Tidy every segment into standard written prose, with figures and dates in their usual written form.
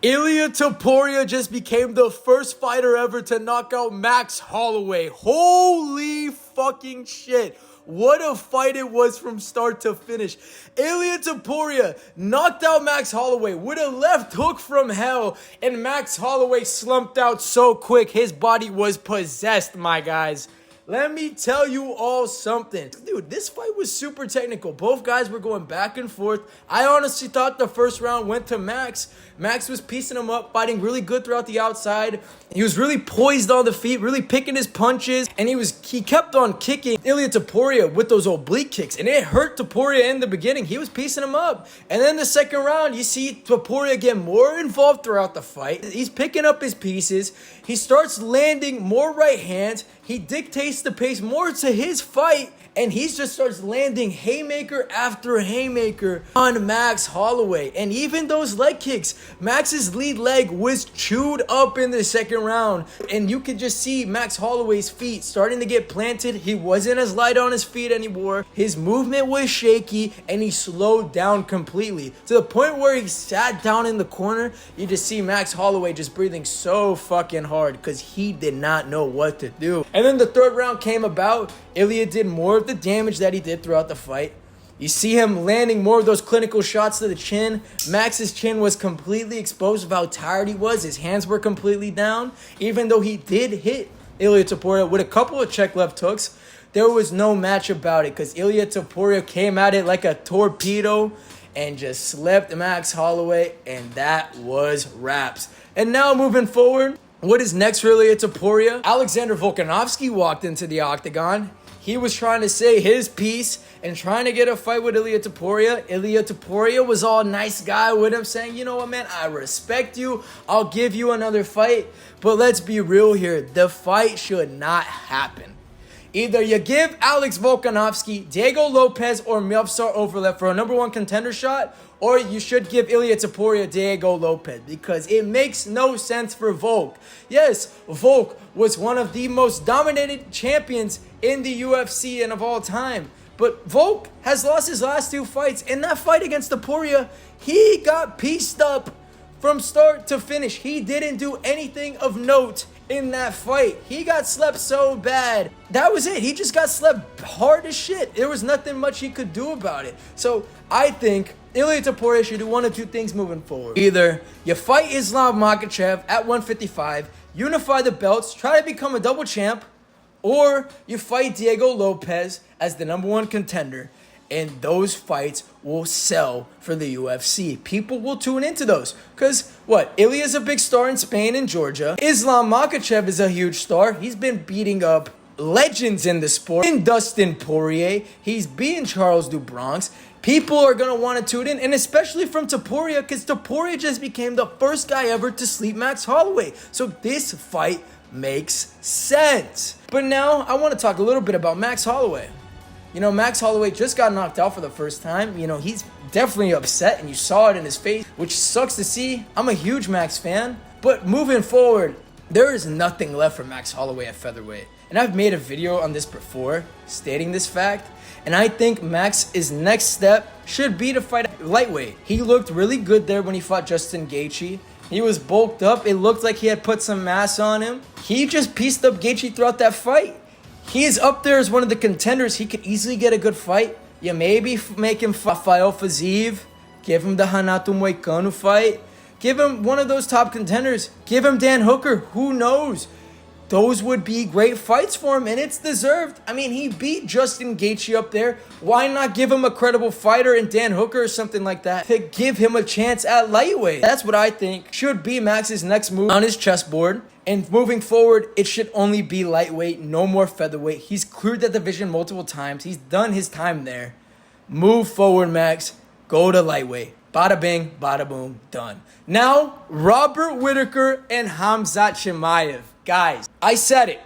Ilia Topuria just became the first fighter ever to knock out Max Holloway. Holy fucking shit. What a fight it was from start to finish. Ilia Topuria knocked out Max Holloway with a left hook from hell, and Max Holloway slumped out so quick. His body was possessed, my guys. Let me tell you all something. Dude, this fight was super technical. Both guys were going back and forth. I honestly thought the first round went to Max. Max was piecing him up, fighting really good throughout the outside. He was really poised on the feet, really picking his punches, and he kept on kicking Ilia Topuria with those oblique kicks, and it hurt Topuria in the beginning. He was piecing him up. And then the second round, you see Topuria get more involved throughout the fight. He's picking up his pieces. He starts landing more right hands. He dictates the pace more to his fight, and he just starts landing haymaker after haymaker on Max Holloway. And even those leg kicks, Max's lead leg was chewed up in the second round, and you could just see Max Holloway's feet starting to get planted. He wasn't as light on his feet anymore. His movement was shaky, and he slowed down completely to the point where he sat down in the corner. You just see Max Holloway just breathing so fucking hard because he did not know what to do. And then the third round came about. Ilia did more of the damage that he did throughout the fight. You see him landing more of those clinical shots to the chin. Max's chin was completely exposed of how tired he was. His hands were completely down. Even though he did hit Ilia Topuria with a couple of check left hooks, there was no match about it because Ilia Topuria came at it like a torpedo and just slept Max Holloway, and that was wraps. And now moving forward, what is next for Ilia Topuria? Alexander Volkanovski walked into the octagon. He was trying to say his piece and trying to get a fight with Ilia Topuria. Ilia Topuria was all nice guy with him, saying, you know what, man, I respect you. I'll give you another fight. But let's be real here. The fight should not happen. Either you give Alex Volkanovski, Diego Lopez, or Movsar Evloev for a number one contender shot, or you should give Ilia Topuria Diego Lopez, because it makes no sense for Volk. Yes, Volk was one of the most dominated champions in the UFC and of all time. But Volk has lost his last two fights. In that fight against Topuria, he got pieced up from start to finish. He didn't do anything of note in that fight. He got slept so bad. That was it. He just got slept hard as shit. There was nothing much he could do about it. So I think Ilia Topuria should do one of two things moving forward. Either you fight Islam Makhachev at 155, unify the belts, try to become a double champ, or you fight Diego Lopez as the number one contender, and those fights will sell for the UFC. People will tune into those. Because, what? Ilia's a big star in Spain and Georgia. Islam Makhachev is a huge star. He's been beating up legends in the sport. In Dustin Poirier. He's beating Charles do Bronx. People are going to want to tune in, and especially from Topuria, because Topuria just became the first guy ever to sleep Max Holloway. So this fight makes sense. But now, I want to talk a little bit about Max Holloway. You know, Max Holloway just got knocked out for the first time. You know, he's definitely upset, and you saw it in his face, which sucks to see. I'm a huge Max fan. But moving forward, there is nothing left for Max Holloway at featherweight. And I've made a video on this before, stating this fact. And I think Max's next step should be to fight at lightweight. He looked really good there when he fought Justin Gaethje. He was bulked up. It looked like he had put some mass on him. He just pieced up Gaethje throughout that fight. He's up there as one of the contenders. He could easily get a good fight. You maybe make him Rafael Fiziev. Give him the Renato Moicano fight. Give him one of those top contenders. Give him Dan Hooker. Who knows? Those would be great fights for him, and it's deserved. I mean, he beat Justin Gaethje up there. Why not give him a credible fighter in Dan Hooker or something like that to give him a chance at lightweight? That's what I think should be Max's next move on his chessboard. And moving forward, it should only be lightweight, no more featherweight. He's cleared that division multiple times. He's done his time there. Move forward, Max. Go to lightweight. Bada bing, bada boom, done. Now, Robert Whittaker and Khamzat Chimaev. Guys, I said it.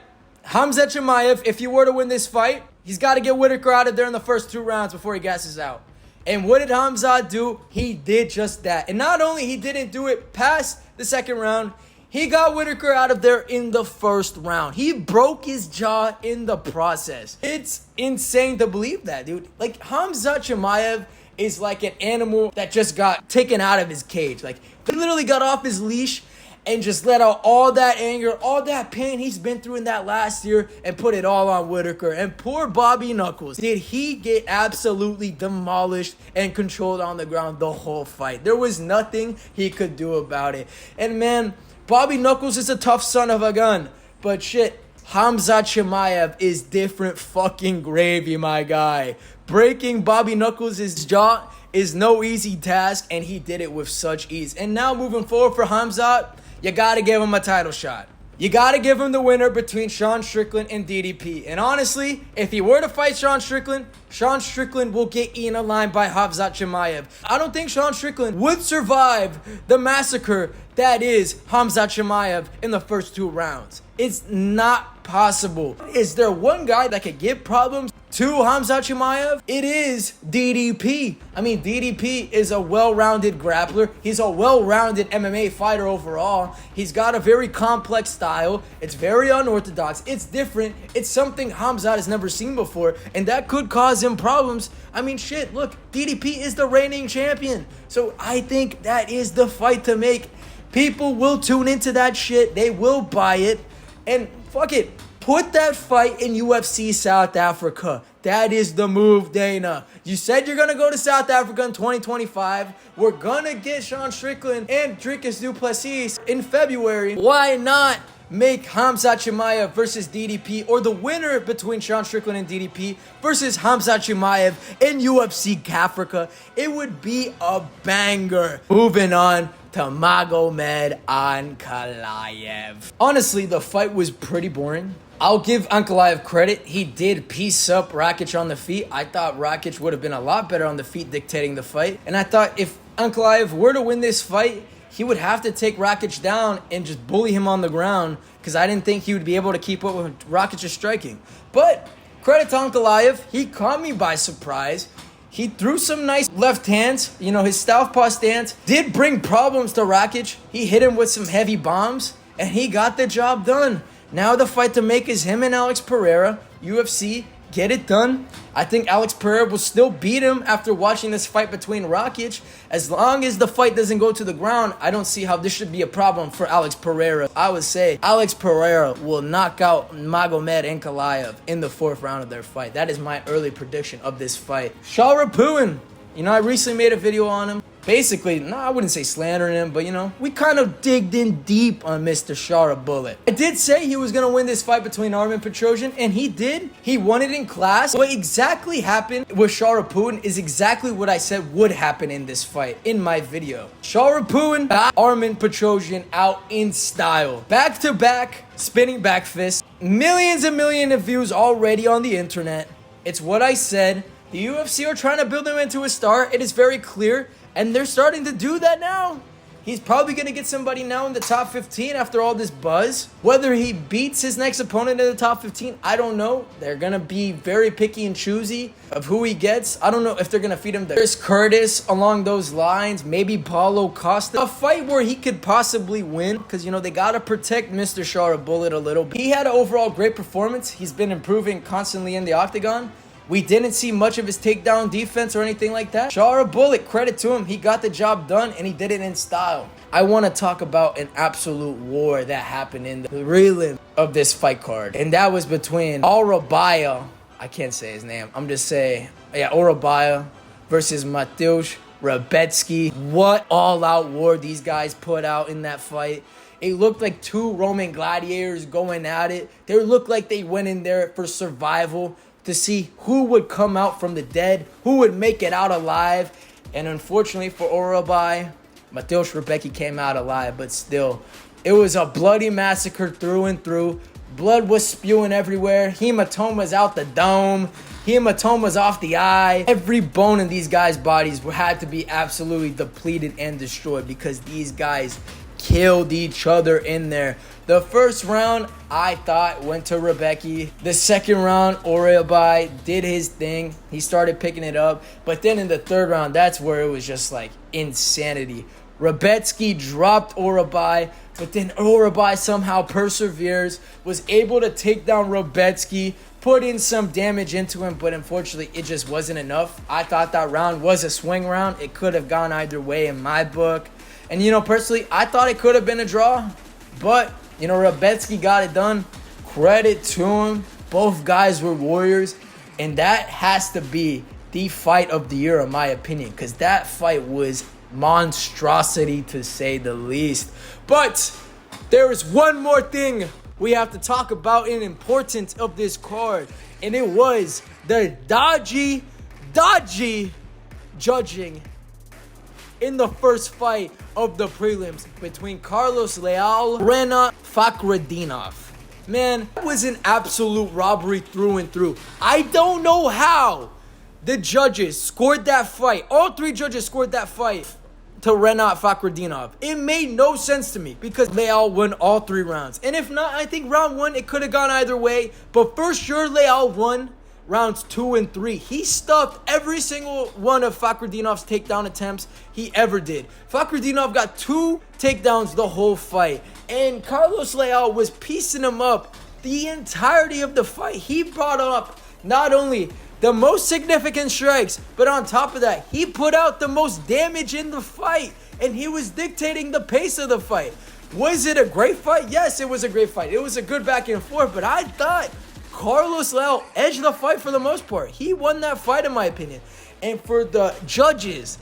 Khamzat Chimaev, if you were to win this fight, he's got to get Whittaker out of there in the first 2 rounds before he gasses out. And what did Khamzat do? He did just that. And not only he didn't do it past the second round, he got Whittaker out of there in the first round. He broke his jaw in the process. It's insane to believe that, dude. Like, Khamzat Chimaev is like an animal that just got taken out of his cage. Like, He literally got off his leash and just let out all that anger, all that pain he's been through in that last year and put it all on Whittaker. And poor Bobby Knuckles, did he get absolutely demolished and controlled on the ground the whole fight. There was nothing he could do about it. And man, Bobby Knuckles is a tough son of a gun. But shit, Khamzat Chimaev is different fucking gravy, my guy. Breaking Bobby Knuckles' jaw is no easy task, and he did it with such ease. And now moving forward for Khamzat, you gotta give him a title shot. You gotta give him the winner between Sean Strickland and DDP. And honestly, if he were to fight Sean Strickland will get eaten alive by Khamzat Chimaev. I don't think Sean Strickland would survive the massacre that is Khamzat Chimaev in the first 2 rounds. It's not possible. Is there one guy that could give problems to Khamzat Chimaev? It is DDP. I mean, DDP is a well-rounded grappler. He's a well-rounded MMA fighter overall. He's got a very complex style. It's very unorthodox. It's different. It's something Khamzat has never seen before, and that could cause him problems. I mean, shit, look, DDP is the reigning champion. So I think that is the fight to make. People will tune into that shit. They will buy it. And fuck it. Put that fight in UFC South Africa. That is the move, Dana. You said you're going to go to South Africa in 2025. We're going to get Sean Strickland and Dricus du Plessis in February. Why not make Khamzat Chimaev versus DDP, or the winner between Sean Strickland and DDP versus Khamzat Chimaev in UFC Africa? It would be a banger. Moving on to Magomed Ankalaev. Honestly, the fight was pretty boring. I'll give Ankalaev credit. He did piece up Rakic on the feet. I thought Rakic would have been a lot better on the feet dictating the fight. And I thought if Ankalaev were to win this fight, he would have to take Rakic down and just bully him on the ground, because I didn't think he would be able to keep up with Rakic's striking. But credit to Ankalaev. He caught me by surprise. He threw some nice left hands. You know, his southpaw stance did bring problems to Rakic. He hit him with some heavy bombs, and he got the job done. Now the fight to make is him and Alex Pereira. UFC, get it done. I think Alex Pereira will still beat him after watching this fight between Rakic. As long as the fight doesn't go to the ground, I don't see how this should be a problem for Alex Pereira. I would say Alex Pereira will knock out Magomed Ankalaev in the 4th round of their fight. That is my early prediction of this fight. Sharapuin, you know, I recently made a video on him. Basically, I wouldn't say slandering him, but, you know, we kind of digged in deep on Mr. Shara Bullet. I did say he was going to win this fight between Armen Petrosyan, and he did. He won it in class. What exactly happened with Sharapuin is exactly what I said would happen in this fight in my video. Sharapuin got Armen Petrosyan out in style. Back-to-back spinning back fist. Millions and millions of views already on the internet. It's what I said. The UFC are trying to build him into a star. It is very clear. And they're starting to do that now. He's probably going to get somebody now in the top 15 after all this buzz. Whether he beats his next opponent in the top 15, I don't know. They're going to be very picky and choosy of who he gets. I don't know if they're going to feed him Chris Curtis along those lines. Maybe Paulo Costa. A fight where he could possibly win, because, you know, they got to protect Mr. Shara Bullet a little bit. He had an overall great performance. He's been improving constantly in the octagon. We didn't see much of his takedown defense or anything like that. Shara Bullet, credit to him. He got the job done, and he did it in style. I want to talk about an absolute war that happened in the prelim of this fight card. And that was between Orabaya, I can't say his name. I'm just saying, Orabaya versus Mateusz Rebecki. What all-out war these guys put out in that fight. It looked like 2 Roman gladiators going at it. They looked like they went in there for survival, to see who would come out from the dead, who would make it out alive. And unfortunately for Orabaya, Mateusz Rebecki came out alive, but still, it was a bloody massacre through and through. Blood was spewing everywhere. Hematomas out the dome. Hematomas off the eye. Every bone in these guys' bodies had to be absolutely depleted and destroyed, because these guys killed each other in there. The first round, I thought, went to Rebecki. The second round, Orabaya did his thing. He started picking it up. But then in the 3rd round, that's where it was just like insanity. Rebecki dropped Orabaya, but then Orabaya somehow perseveres, was able to take down Rebecki, put in some damage into him, but unfortunately, it just wasn't enough. I thought that round was a swing round. It could have gone either way in my book. And, personally, I thought it could have been a draw. But, Rebetsky got it done. Credit to him. Both guys were warriors. And that has to be the fight of the year, in my opinion. Because that fight was monstrosity, to say the least. But there is one more thing we have to talk about in importance of this card. And it was the dodgy judging in the first fight of the prelims between Carlos Leal and Rinat Fakhretdinov. Man, that was an absolute robbery through and through. I don't know how the judges scored that fight. All three judges scored that fight to Rinat Fakhretdinov. It made no sense to me because Leal won all 3 rounds. And if not, I think round 1, it could have gone either way. But for sure, Leal won rounds 2 and 3. He stuffed every single one of Fakhretdinov's takedown attempts he ever did. Fakhretdinov got 2 takedowns the whole fight. And Carlos Leal was piecing him up the entirety of the fight. He brought up not only the most significant strikes, but on top of that, he put out the most damage in the fight, and he was dictating the pace of the fight. Was it a great fight? Yes, it was a great fight. It was a good back and forth, but I thought Carlos Leal edged the fight for the most part. He won that fight, in my opinion. And for the judges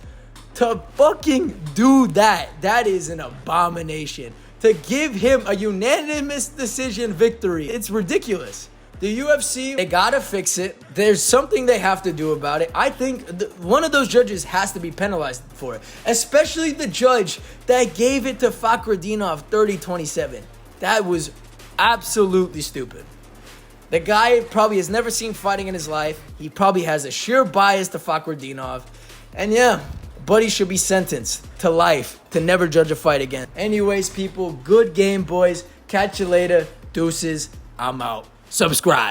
to fucking do that is an abomination. To give him a unanimous decision victory, it's ridiculous. The UFC, they gotta fix it. There's something they have to do about it. I think one of those judges has to be penalized for it. Especially the judge that gave it to Fakhretdinov 30-27. That was absolutely stupid. The guy probably has never seen fighting in his life. He probably has a sheer bias to Fakhretdinov. And yeah, buddy should be sentenced to life to never judge a fight again. Anyways, people, good game, boys. Catch you later. Deuces. I'm out. Subscribe.